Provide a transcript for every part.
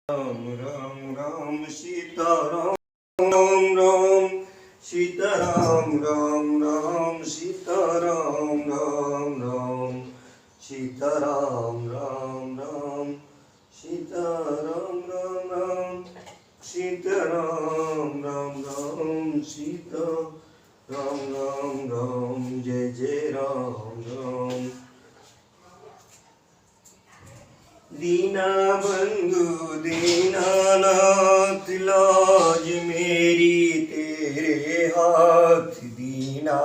राम राम राम सीता राम राम राम सीता राम राम राम सीता राम राम राम सीता राम राम राम सीता राम राम राम सीता राम राम राम सीता राम राम राम जय जय राम राम। दीना बंधु दीनानाथ लाज मेरी तेरे हाथ। दीना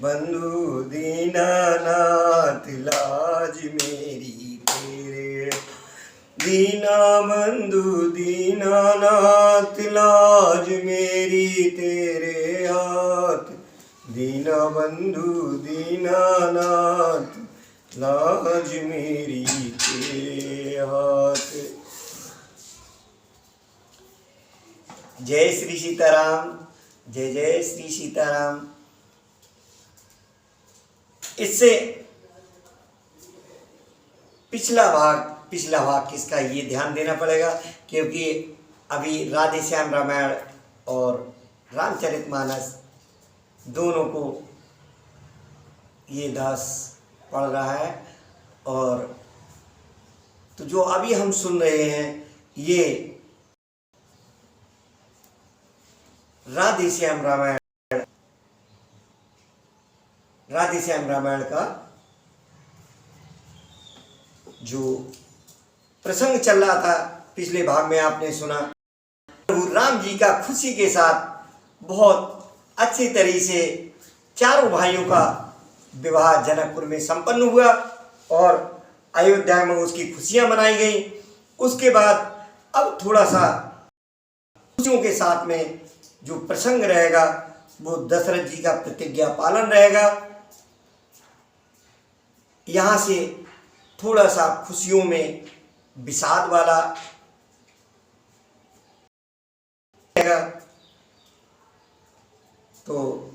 बंधु दीनानाथ लाज मेरी तेरे। दीना बंधु दीनानाथ लाज मेरी तेरे हाथ। दीना बंधु दीनानाथ लाज मेरी तेरे हाथ। जय श्री सीताराम, जय जय श्री सीताराम। इससे पिछला भाग किसका ये ध्यान देना पड़ेगा, क्योंकि अभी राधे श्याम रामायण और रामचरितमानस दोनों को ये दास पढ़ रहा है। और तो जो अभी हम सुन रहे हैं ये राधे श्याम रामायण का जो प्रसंग चल रहा था, पिछले भाग में आपने सुना। प्रभु राम जी का खुशी के साथ बहुत अच्छी तरीके से चारों भाइयों का विवाह जनकपुर में संपन्न हुआ और अयोध्या में उसकी खुशियां मनाई गई। उसके बाद अब थोड़ा सा खुशियों के साथ में जो प्रसंग रहेगा वो दशरथ जी का प्रतिज्ञा पालन रहेगा। यहाँ से थोड़ा सा खुशियों में विषाद वाला रहेगा। तो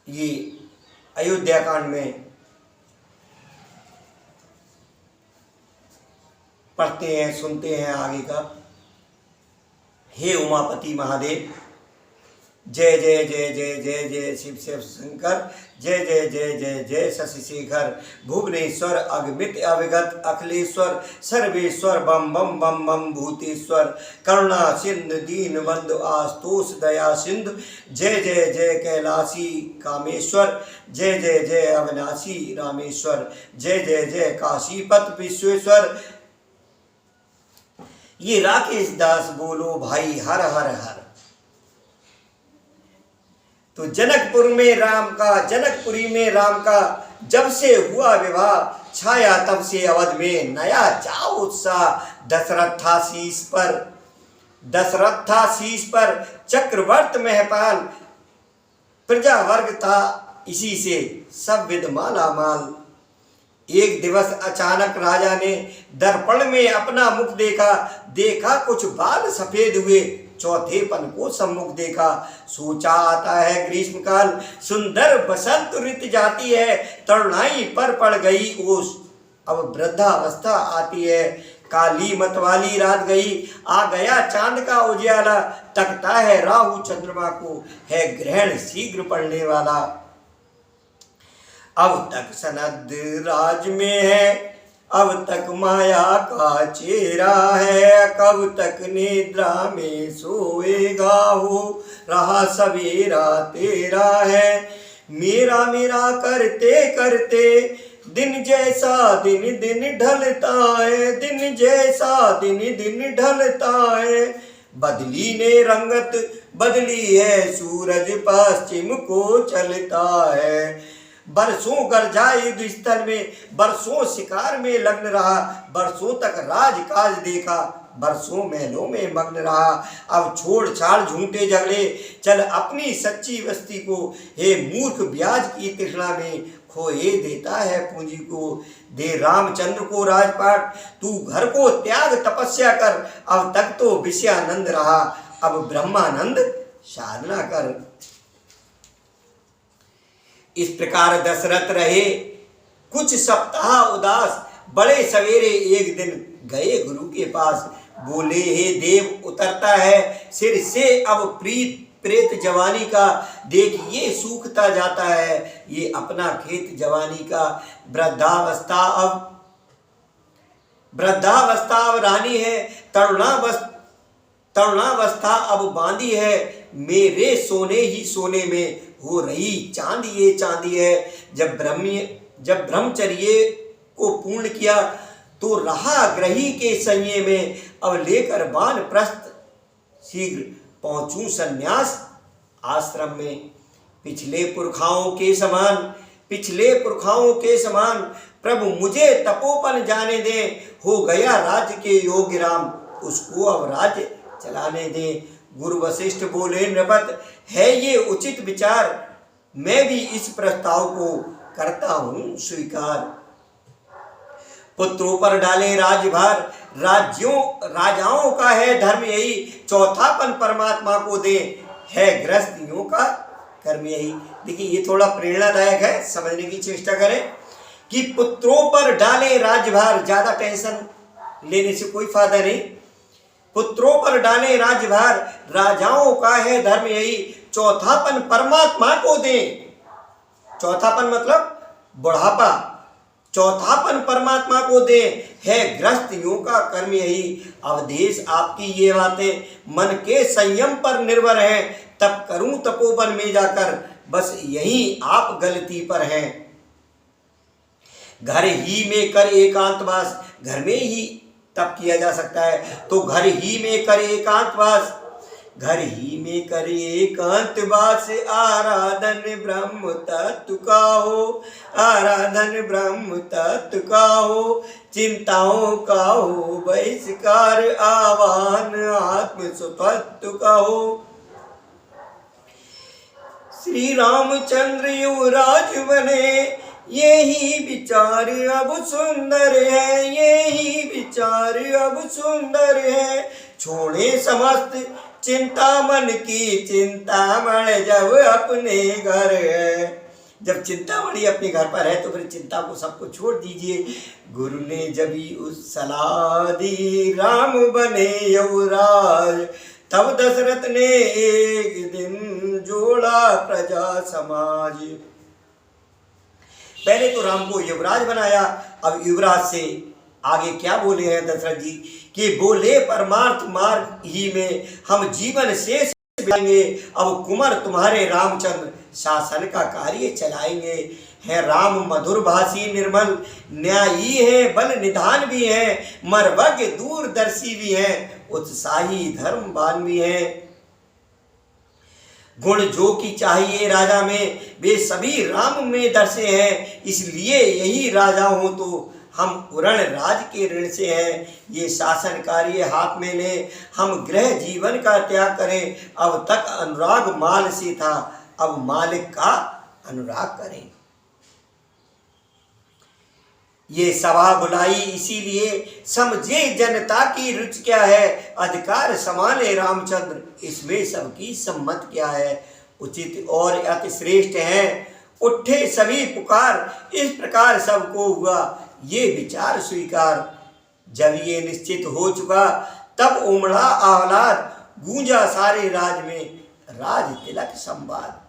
ये अयोध्या कांड में पढ़ते हैं, सुनते हैं आगे का। हे उमापति महादेव, जय जय जय जय जय जय शिव शिव शंकर, जय जय जय जय जय शशि शेखर, भुवनेश्वर अगमित अविगत अखिलेश्वर, सर्वेश्वर बम बम बम बम भूतेश्वर, करुणा सिंधु दीन बंधु आस्तोष दया सिंधु, जय जय जय कैलाशी कामेश्वर, जय जय जय अविनाशी रामेश्वर, जय जय जय काशीपत विश्वेश्वर। ये राकेश दास बोलो भाई हर हर हर। तो जनकपुरी में राम का जब से हुआ विवाह, छाया तब से अवध में नया चाव उत्साह। दशरथ था शीश पर चक्रवर्त महपाल, प्रजा वर्ग था इसी से सब विध माला माल। एक दिवस अचानक राजा ने दर्पण में अपना मुख देखा कुछ बाल सफेद हुए, चौथेपन को सम्मुख देखा। सोचा आता है ग्रीष्म काल, सुंदर बसंत ऋतु जाती है, तरुणाई पर पड़ गई ओस, अब वृद्धावस्था आती है। काली मतवाली रात गई, आ गया चांद का उजियाला, तकता है राहु चंद्रमा को, है ग्रहण शीघ्र पड़ने वाला। अब तक सनद राज में है, अब तक माया का चेहरा है, कब तक निद्रा में सोएगा हो, रहा सवेरा तेरा है। मेरा मेरा करते करते दिन जैसा दिन दिन ढलता है, दिन जैसा दिन दिन ढलता है। बदली ने रंगत बदली है, सूरज पश्चिम को चलता है। बरसों गरजा युद्ध स्थल में, बरसों शिकार में लग्न रहा, बरसों तक राजकाज देखा, बरसों महलों में मग्न रहा। अब छोड़ छाड़ झूठे झगड़े, चल अपनी सच्ची बस्ती को, हे मूर्ख ब्याज की तृष्णा में खोए देता है पूंजी को। दे रामचंद्र को राजपाट, तू घर को त्याग तपस्या कर, अब तक तो विषयानंद रहा, अब ब्रह्मानंद साधना कर। इस प्रकार दशरथ रहे कुछ सप्ताह उदास, बड़े सवेरे एक दिन गए गुरु के पास, बोले हे देव उतरता है सिर से अब प्रीत प्रेत जवानी का, देखिए सूखता जाता है ये अपना खेत जवानी का। वृद्धावस्था अब रानी है, तरुणावस्था अब बांधी है, मेरे सोने ही सोने में हो रही चांदी ये चांदी है। जब ब्रह्मचर्य को पूर्ण किया तो रहा ग्रही के संयम में, अब लेकर वानप्रस्थ शीघ्र पहुंचूं संन्यास आश्रम में। पिछले पुरखाओं के समान प्रभु मुझे तपोपन जाने दें, हो गया राज्य के योग्य राम उसको अब राज्य चलाने दें। गुरु वशिष्ठ बोले नृपत है ये उचित विचार, मैं भी इस प्रस्ताव को करता हूं स्वीकार। पुत्रों पर डाले राजभार, राजाओं का है धर्म यही, चौथापन परमात्मा को दे है गृहस्थियों का कर्म यही। देखिए ये थोड़ा प्रेरणादायक है, समझने की चेष्टा करें कि पुत्रों पर डाले राजभार, ज्यादा टेंशन लेने से कोई फायदा नहीं। पुत्रों पर डाले राजभार, राजाओं का है धर्म यही, चौथापन परमात्मा को दे। चौथापन मतलब बुढ़ापा, चौथापन परमात्मा को दे है गृहस्थियों का कर्म यही। अवधेश आपकी ये बातें मन के संयम पर निर्भर है, तब करूं तपोवन में जाकर, बस यही आप गलती पर हैं। घर ही में कर एकांतवास, घर में ही तप किया जा सकता है, तो घर ही में कर एकांतवास, घर ही में कर एकांतवास, आराधन ब्रह्म तत्व का हो, आराधन ब्रह्म तत्व का हो, चिंताओं का हो बहिष्कार, आवाहन आत्म स्वतत्व का हो। श्री रामचंद्र युवराज बने, यही विचार अब सुंदर है, यही विचार अब सुंदर है। छोड़े समस्त चिंता मन की, चिंतामण जब अपने घर है। जब चिंतामणि अपने घर पर है तो फिर चिंता को सबको छोड़ दीजिए। गुरु ने जब उस सलाह दी, राम बने युवराज, तब दशरथ ने एक दिन जोड़ा प्रजा समाज। पहले तो राम को युवराज बनाया, अब युवराज से आगे क्या बोले हैं दशरथ जी कि बोले परमार्थ मार्ग ही में हम जीवन शेष बिताएंगे, अब कुंवर तुम्हारे रामचंद्र शासन का कार्य चलाएंगे। है राम मधुर भाषी निर्मल न्यायी है, बल निधान भी है, मर्वज्ञ दूरदर्शी भी है, उत्साही धर्मवान भी है। गुण जो की चाहिए राजा में वे सभी राम में दर्शे हैं, इसलिए यही राजा हो तो हम उरण राज के ऋण से हैं। ये शासन कार्य हाथ में ले, हम गृह जीवन का त्याग करें। अब तक अनुराग माल से था, अब मालिक का अनुराग करें। ये सभा बुलाई इसीलिए समझे जनता की रुचि क्या है, अधिकार संभाले रामचंद्र इसमें सबकी सम्मत क्या है। उचित और अति श्रेष्ठ है उठे सभी पुकार, इस प्रकार सबको हुआ ये विचार स्वीकार। जब ये निश्चित हो चुका तब उमड़ा आह्लाद, गूंजा सारे राज में राज तिलक संवाद।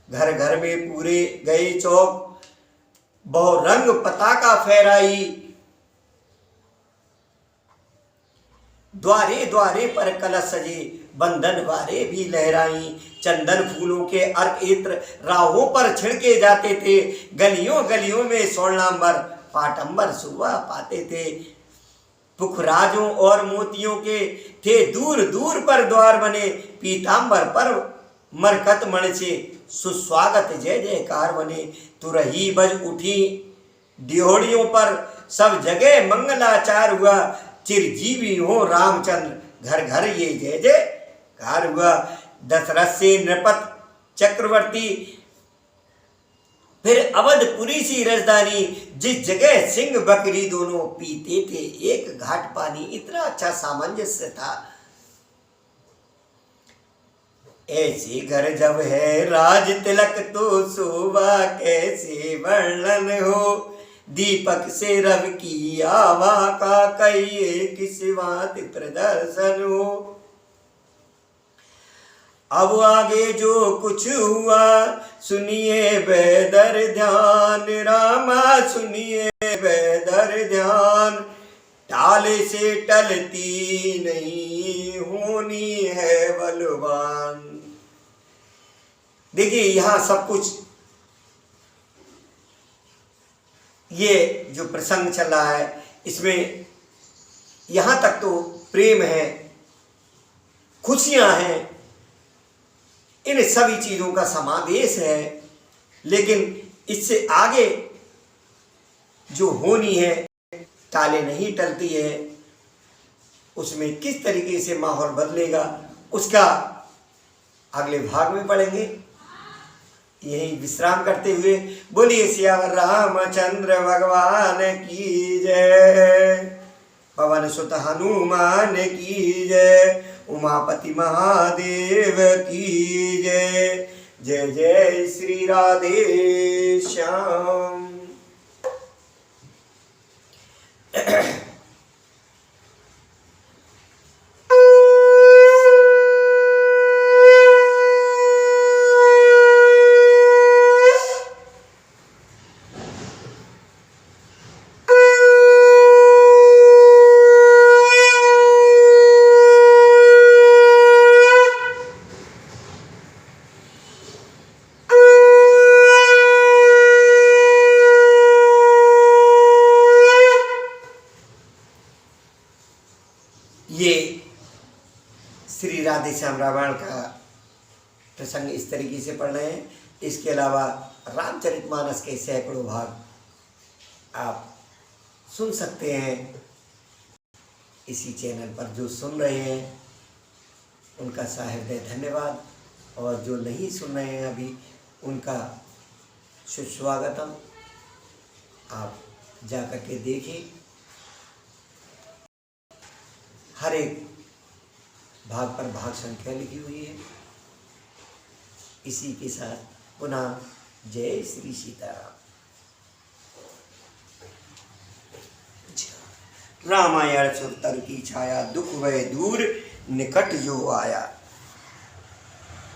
घर घर में पूरे गए चौक, बहुरंग पताका फहराई, द्वारे द्वारे पर कलश सजे, बंधन वारे भी लहराई। चंदन फूलों के अर्क इत्र राहों पर छिड़के जाते थे, गलियों गलियों में स्वर्णांबर पाटंबर सुबह पाते थे। पुखराजों और मोतियों के थे दूर दूर पर द्वार बने, पीतांबर पर मरकत मण से सुस्वागत जय जयकार बने। तुरही बज उठी दिहोड़ियों पर, सब जगह मंगलाचार हुआ, चिरजीवी हो रामचंद्र घर घर ये जय जयकार हुआ। दशरथ से नृपत चक्रवर्ती, फिर अवधपुरी सी राजधानी, जिस जगह सिंह बकरी दोनों पीते थे एक घाट पानी। इतना अच्छा सामंजस्य था। ऐसे घर जब है राज तिलक तो शोभा कैसे वर्णन हो, दीपक से रव की आभा का कहिए किस बात प्रदर्शन हो। अब आगे जो कुछ हुआ सुनिए बेदर ध्यान, रामा सुनिए बेदर ध्यान, टाले से टलती नहीं होनी है बलवान। देखिए यहाँ सब कुछ, ये जो प्रसंग चल रहा है इसमें यहाँ तक तो प्रेम है, खुशियाँ हैं, इन सभी चीज़ों का समावेश है। लेकिन इससे आगे जो होनी है, टाले नहीं टलती है, उसमें किस तरीके से माहौल बदलेगा उसका अगले भाग में पढ़ेंगे। यही विश्राम करते हुए बोलिए सियावर रामचंद्र भगवान की जय, पवन सुत हनुमान की जय, उमापति महादेव की जय। जय जय श्री राधे श्याम। ये श्री राधे श्याम रामायण का प्रसंग इस तरीके से पढ़ रहे हैं। इसके अलावा रामचरितमानस के सैकड़ों भाग आप सुन सकते हैं इसी चैनल पर। जो सुन रहे हैं उनका सहृदय धन्यवाद, और जो नहीं सुन रहे हैं अभी उनका सुस्वागतम। आप जा कर के देखें, हर एक भाग पर भाग संख्या लिखी हुई है। इसी के साथ पुनः जय श्री सीताराम। रामायण सुतर की छाया, दुख वह दूर निकट जो आया।